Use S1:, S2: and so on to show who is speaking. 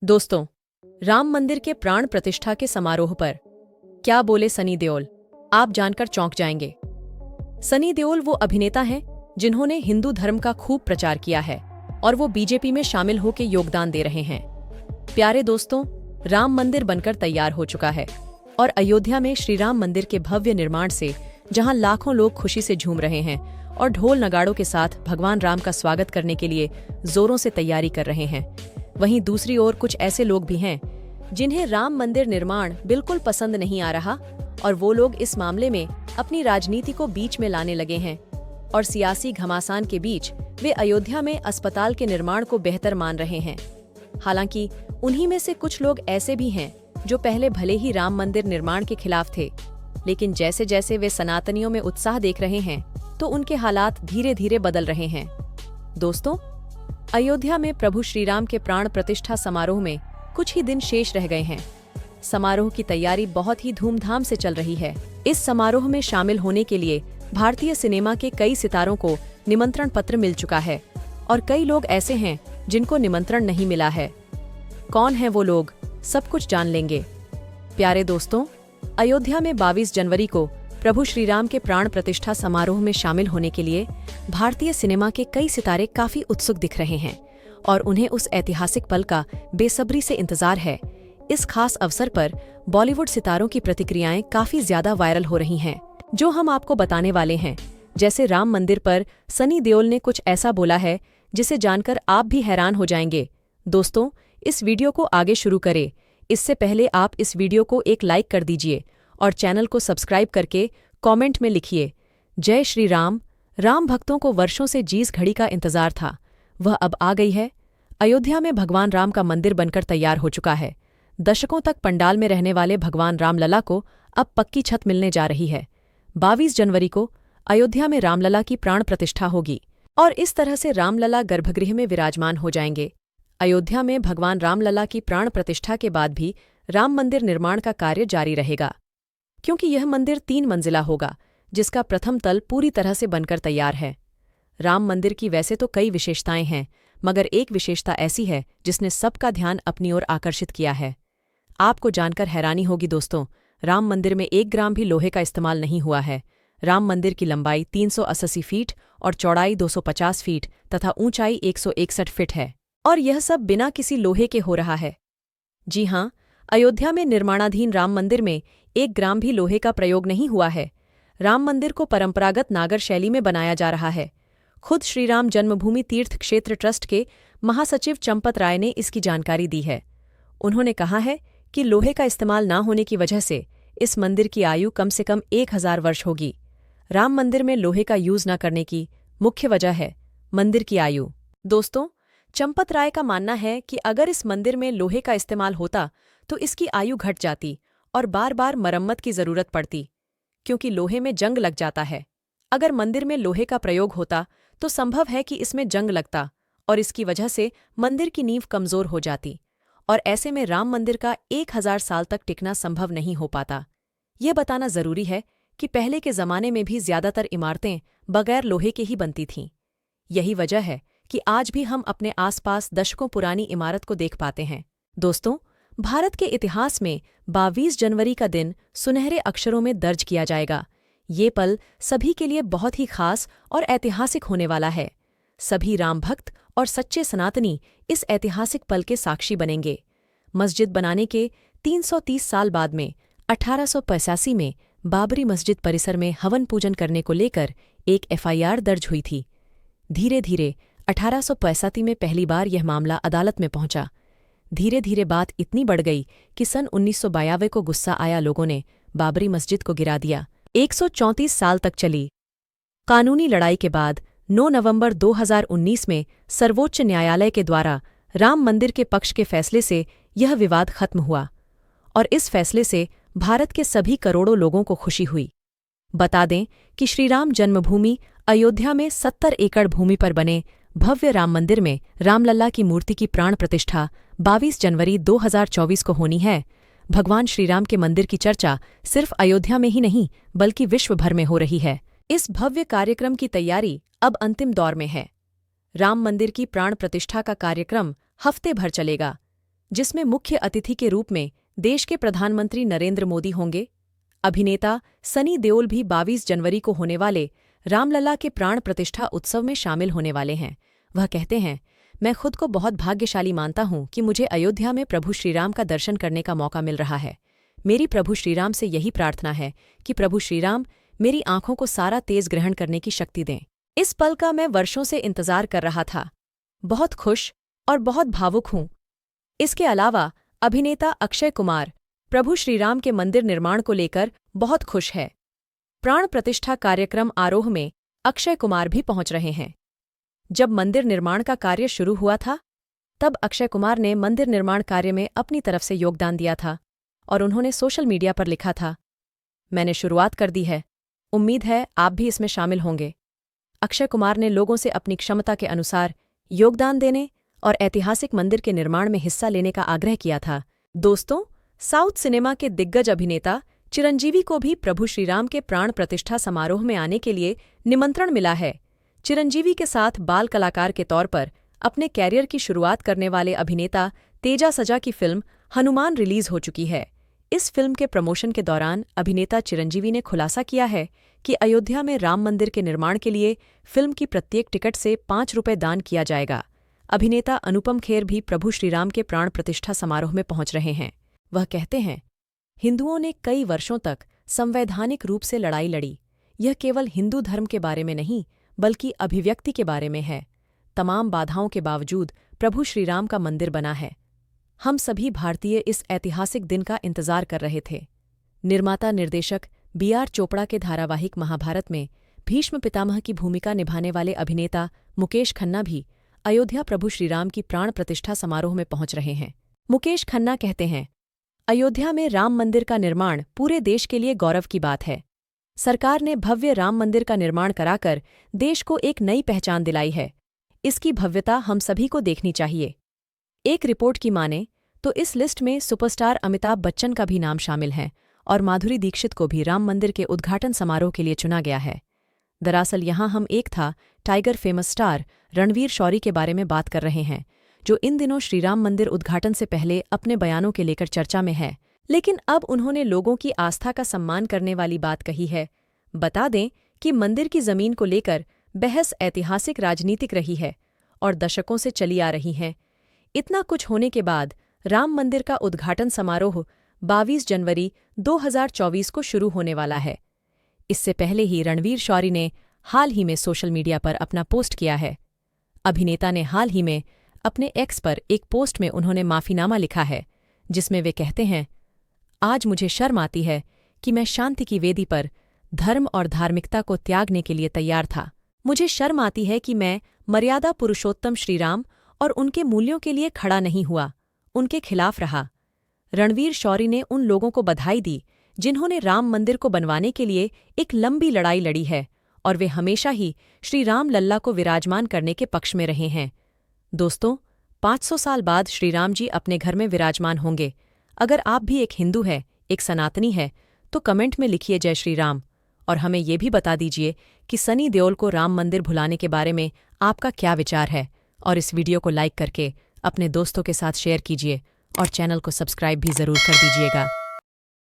S1: दोस्तों, राम मंदिर के प्राण प्रतिष्ठा के समारोह पर क्या बोले सनी देओल, आप जानकर चौंक जाएंगे। सनी देओल वो अभिनेता हैं जिन्होंने हिंदू धर्म का खूब प्रचार किया है और वो बीजेपी में शामिल होकर योगदान दे रहे हैं। प्यारे दोस्तों, राम मंदिर बनकर तैयार हो चुका है और अयोध्या में श्री राम मंदिर के भव्य निर्माण से जहां लाखों लोग खुशी से झूम रहे हैं और ढोल नगाड़ों के साथ भगवान राम का स्वागत करने के लिए जोरों से तैयारी कर रहे हैं, वहीं दूसरी ओर कुछ ऐसे लोग भी हैं जिन्हें राम मंदिर निर्माण बिल्कुल पसंद नहीं आ रहा और वो लोग इस मामले में अपनी राजनीति को बीच में लाने लगे हैं और सियासी घमासान के बीच वे अयोध्या में अस्पताल के निर्माण को बेहतर मान रहे हैं। हालांकि उन्हीं में से कुछ लोग ऐसे भी हैं जो पहले भले ही राम मंदिर निर्माण के खिलाफ थे, लेकिन जैसे जैसे वे सनातनियों में उत्साह देख रहे हैं तो उनके हालात धीरे धीरे बदल रहे हैं। दोस्तों, अयोध्या में प्रभु श्रीराम के प्राण प्रतिष्ठा समारोह में कुछ ही दिन शेष रह गए हैं। समारोह की तैयारी बहुत ही धूमधाम से चल रही है। इस समारोह में शामिल होने के लिए भारतीय सिनेमा के कई सितारों को निमंत्रण पत्र मिल चुका है और कई लोग ऐसे हैं जिनको निमंत्रण नहीं मिला है। कौन है वो लोग, सब कुछ जान लेंगे। प्यारे दोस्तों, अयोध्या में 22 जनवरी को प्रभु श्रीराम के प्राण प्रतिष्ठा समारोह में शामिल होने के लिए भारतीय सिनेमा के कई सितारे काफी उत्सुक दिख रहे हैं और उन्हें उस ऐतिहासिक पल का बेसब्री से इंतजार है। इस खास अवसर पर बॉलीवुड सितारों की प्रतिक्रियाएं काफी ज्यादा वायरल हो रही हैं, जो हम आपको बताने वाले हैं। जैसे राम मंदिर पर सनी देओल ने कुछ ऐसा बोला है जिसे जानकर आप भी हैरान हो जाएंगे। दोस्तों, इस वीडियो को आगे शुरू करें इससे पहले आप इस वीडियो को एक लाइक कर दीजिए और चैनल को सब्सक्राइब करके कमेंट में लिखिए जय श्री राम। राम भक्तों को वर्षों से जिस घड़ी का इंतजार था वह अब आ गई है। अयोध्या में भगवान राम का मंदिर बनकर तैयार हो चुका है। दशकों तक पंडाल में रहने वाले भगवान रामलला को अब पक्की छत मिलने जा रही है। 22 जनवरी को अयोध्या में रामलला की प्राण प्रतिष्ठा होगी और इस तरह से रामलला गर्भगृह में विराजमान हो जाएंगे। अयोध्या में भगवान रामलला की प्राण प्रतिष्ठा के बाद भी राम मंदिर निर्माण का कार्य जारी रहेगा, क्योंकि यह मंदिर 3 मंजिला होगा, जिसका प्रथम तल पूरी तरह से बनकर तैयार है। राम मंदिर की वैसे तो कई विशेषताएं हैं, मगर एक विशेषता ऐसी है जिसने सबका ध्यान अपनी ओर आकर्षित किया है। आपको जानकर हैरानी होगी दोस्तों, राम मंदिर में 1 ग्राम भी लोहे का इस्तेमाल नहीं हुआ है। राम मंदिर की लंबाई 380 फीट और चौड़ाई 250 फीट तथा ऊंचाई 161 फीट है और यह सब बिना किसी लोहे के हो रहा है। जी हाँ, अयोध्या में निर्माणाधीन राम मंदिर में 1 ग्राम भी लोहे का प्रयोग नहीं हुआ है। राम मंदिर को परंपरागत नागर शैली में बनाया जा रहा है। खुद श्रीराम जन्मभूमि तीर्थ क्षेत्र ट्रस्ट के महासचिव चंपत राय ने इसकी जानकारी दी है। उन्होंने कहा है कि लोहे का इस्तेमाल न होने की वजह से इस मंदिर की आयु कम से कम 1000 वर्ष होगी। राम मंदिर में लोहे का यूज न करने की मुख्य वजह है मंदिर की आयु। दोस्तों, चंपत राय का मानना है कि अगर इस मंदिर में लोहे का इस्तेमाल होता तो इसकी आयु घट जाती और बार बार मरम्मत की जरूरत पड़ती, क्योंकि लोहे में जंग लग जाता है। अगर मंदिर में लोहे का प्रयोग होता तो संभव है कि इसमें जंग लगता और इसकी वजह से मंदिर की नींव कमजोर हो जाती और ऐसे में राम मंदिर का 1000 साल तक टिकना संभव नहीं हो पाता। यह बताना जरूरी है कि पहले के जमाने में भी ज्यादातर इमारतें बगैर लोहे के ही बनती थीं। यही वजह है कि आज भी हम अपने आसपास दशकों पुरानी इमारत को देख पाते हैं। दोस्तों, भारत के इतिहास में 22 जनवरी का दिन सुनहरे अक्षरों में दर्ज किया जाएगा। ये पल सभी के लिए बहुत ही खास और ऐतिहासिक होने वाला है। सभी राम भक्त और सच्चे सनातनी इस ऐतिहासिक पल के साक्षी बनेंगे। मस्जिद बनाने के 330 साल बाद में 1885 में बाबरी मस्जिद परिसर में हवन पूजन करने को लेकर एक FIR दर्ज हुई थी। धीरे धीरे 1885 में पहली बार यह मामला अदालत में पहुंचा। धीरे धीरे बात इतनी बढ़ गई कि सन 1992 को गुस्सा आया लोगों ने बाबरी मस्जिद को गिरा दिया। 134 साल तक चली कानूनी लड़ाई के बाद 9 नवंबर 2019 में सर्वोच्च न्यायालय के द्वारा राम मंदिर के पक्ष के फैसले से यह विवाद खत्म हुआ और इस फैसले से भारत के सभी करोड़ों लोगों को खुशी हुई। बता दें कि श्रीराम जन्मभूमि अयोध्या में 70 एकड़ भूमि पर बने भव्य राम मंदिर में रामलला की मूर्ति की प्राण प्रतिष्ठा 22 जनवरी 2024 को होनी है। भगवान श्रीराम के मंदिर की चर्चा सिर्फ अयोध्या में ही नहीं बल्कि विश्व भर में हो रही है। इस भव्य कार्यक्रम की तैयारी अब अंतिम दौर में है। राम मंदिर की प्राण प्रतिष्ठा का कार्यक्रम हफ्ते भर चलेगा। जिसमें मुख्य अतिथि के रूप में देश के प्रधानमंत्री नरेंद्र मोदी होंगे। अभिनेता सनी देओल भी 22 जनवरी को होने वाले रामलला के प्राण प्रतिष्ठा उत्सव में शामिल होने वाले हैं। वह कहते हैं, मैं खुद को बहुत भाग्यशाली मानता हूं कि मुझे अयोध्या में प्रभु श्रीराम का दर्शन करने का मौका मिल रहा है। मेरी प्रभु श्रीराम से यही प्रार्थना है कि प्रभु श्रीराम मेरी आंखों को सारा तेज ग्रहण करने की शक्ति दें। इस पल का मैं वर्षों से इंतजार कर रहा था। बहुत खुश और बहुत भावुक हूं। इसके अलावा अभिनेता अक्षय कुमार प्रभु श्रीराम के मंदिर निर्माण को लेकर बहुत खुश है। प्राण प्रतिष्ठा कार्यक्रम आरोह में अक्षय कुमार भी पहुंच रहे हैं। जब मंदिर निर्माण का कार्य शुरू हुआ था, तब अक्षय कुमार ने मंदिर निर्माण कार्य में अपनी तरफ से योगदान दिया था और उन्होंने सोशल मीडिया पर लिखा था, मैंने शुरुआत कर दी है, उम्मीद है आप भी इसमें शामिल होंगे। अक्षय कुमार ने लोगों से अपनी क्षमता के अनुसार योगदान देने और ऐतिहासिक मंदिर के निर्माण में हिस्सा लेने का आग्रह किया था। दोस्तों, साउथ सिनेमा के दिग्गज अभिनेता चिरंजीवी को भी प्रभु श्रीराम के प्राण प्रतिष्ठा समारोह में आने के लिए निमंत्रण मिला है। चिरंजीवी के साथ बाल कलाकार के तौर पर अपने कैरियर की शुरुआत करने वाले अभिनेता तेजा सजा की फिल्म हनुमान रिलीज हो चुकी है। इस फिल्म के प्रमोशन के दौरान अभिनेता चिरंजीवी ने खुलासा किया है कि अयोध्या में राम मंदिर के निर्माण के लिए फिल्म की प्रत्येक टिकट से 5 रुपये दान किया जाएगा। अभिनेता अनुपम खेर भी प्रभु श्रीराम के प्राण प्रतिष्ठा समारोह में पहुंच रहे हैं। वह कहते हैं, हिंदुओं ने कई वर्षों तक संवैधानिक रूप से लड़ाई लड़ी। यह केवल हिंदू धर्म के बारे में नहीं, बल्कि अभिव्यक्ति के बारे में है। तमाम बाधाओं के बावजूद प्रभु श्रीराम का मंदिर बना है। हम सभी भारतीय इस ऐतिहासिक दिन का इंतजार कर रहे थे। निर्माता निर्देशक BR चोपड़ा के धारावाहिक महाभारत में भीष्म पितामह की भूमिका निभाने वाले अभिनेता मुकेश खन्ना भी अयोध्या प्रभु श्रीराम की प्राण प्रतिष्ठा समारोह में पहुंच रहे हैं। मुकेश खन्ना कहते हैं, अयोध्या में राम मंदिर का निर्माण पूरे देश के लिए गौरव की बात है। सरकार ने भव्य राम मंदिर का निर्माण कराकर देश को एक नई पहचान दिलाई है। इसकी भव्यता हम सभी को देखनी चाहिए। एक रिपोर्ट की माने तो इस लिस्ट में सुपरस्टार अमिताभ बच्चन का भी नाम शामिल है और माधुरी दीक्षित को भी राम मंदिर के उद्घाटन समारोह के लिए चुना गया है। दरअसल यहाँ हम एक था Tiger famous star Ranvir Shorey के बारे में बात कर रहे हैं, जो इन दिनों श्रीराम मंदिर उद्घाटन से पहले अपने बयानों के लेकर चर्चा में है। लेकिन अब उन्होंने लोगों की आस्था का सम्मान करने वाली बात कही है। बता दें कि मंदिर की जमीन को लेकर बहस ऐतिहासिक राजनीतिक रही है और दशकों से चली आ रही है। इतना कुछ होने के बाद राम मंदिर का उद्घाटन समारोह 22 जनवरी 2024 को शुरू होने वाला है। इससे पहले ही रणवीर शौरी ने हाल ही में सोशल मीडिया पर अपना पोस्ट किया है। अभिनेता ने हाल ही में अपने एक्स पर एक पोस्ट में उन्होंने माफीनामा लिखा है, जिसमें वे कहते हैं, आज मुझे शर्म आती है कि मैं शांति की वेदी पर धर्म और धार्मिकता को त्यागने के लिए तैयार था। मुझे शर्म आती है कि मैं मर्यादा पुरुषोत्तम श्रीराम और उनके मूल्यों के लिए खड़ा नहीं हुआ, उनके खिलाफ रहा। रणवीर शौरी ने उन लोगों को बधाई दी जिन्होंने राम मंदिर को बनवाने के लिए एक लंबी लड़ाई लड़ी है और वे हमेशा ही श्री राम लल्ला को विराजमान करने के पक्ष में रहे हैं। दोस्तों, 500 साल बाद श्रीराम जी अपने घर में विराजमान होंगे। अगर आप भी एक हिंदू है, एक सनातनी है, तो कमेंट में लिखिए जय श्री राम और हमें ये भी बता दीजिए कि सनी देओल को राम मंदिर भुलाने के बारे में आपका क्या विचार है। और इस वीडियो को लाइक करके अपने दोस्तों के साथ शेयर कीजिए और चैनल को सब्सक्राइब भी ज़रूर कर दीजिएगा।